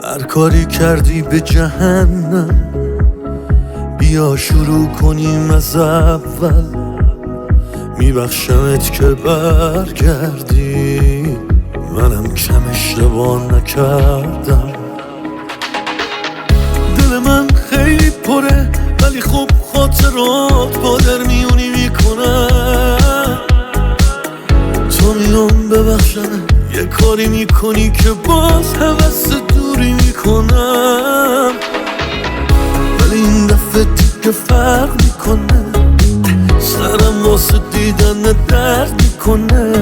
هر کاری کردی به جهنم، بیا شروع کنیم از اول. میبخشمت که برگردی، منم کم اشتباه نکردم. دل من خیلی پره ولی خب خاطرات با در میونی میکنم. تو میام ببخشم یه کاری میکنی که باز هوس دوری میکنم، ولی این دفعه دیگه فرق میکنه، سرم واسه دیدن درد میکنه.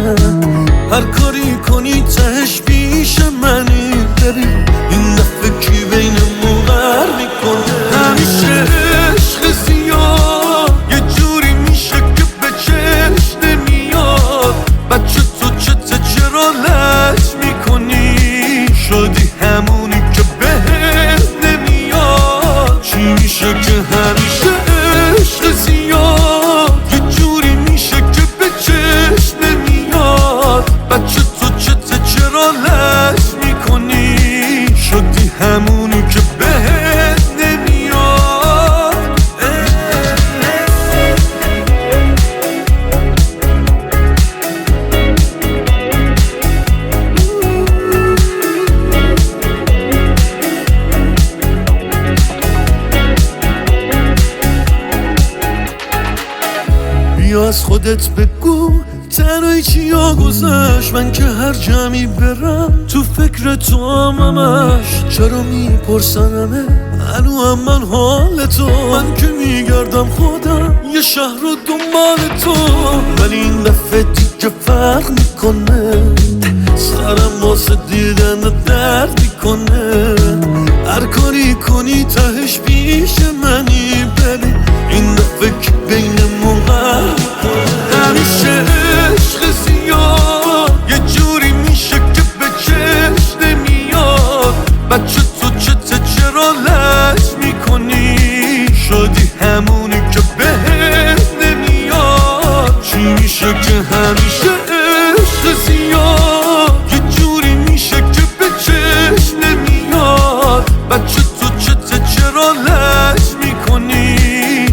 هر کاری کنی تهش پیش منی، ببین این دفعه کی بینمون غر میکنه. همیشه عشق زیاد یه جوری میشه که به چشم نمیاد. بچه تو چرا لج میکنی؟ شدی همونی که بهت نمیاد. چی میشه که همیشه عشق زیاد یه جوری میشه که به چشم نمیاد. بچه تو چرا لج میکنی؟ شدی همونی که بهت نمیاد. بیا از خودت بگو تنهایی چیا گذشت. من که هر جمعی برم تو فکر تو همش. چرا میپرسنمه هنو هم من حال تو؟ من که میگردم خودم یه شهر رو دنبال تو، ولی این دفعه دیگه فرق میکنه، سرم واسه دیدن درد میکنه. هر کاری کنی تهش پیش منی، ببین این دفعه که بینمون غر میکنه. همیشه عشق زیاد یه جوری میشه که به چشم نمیاد. بچه تو چرا لج میکنی؟ شدی همونی که بهت نمیاد. چی میشه که همیشه عشق زیاد یه جوری میشه که به چشم نمیاد. بچه تو چرا لج میکنی؟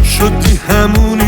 شدی همونی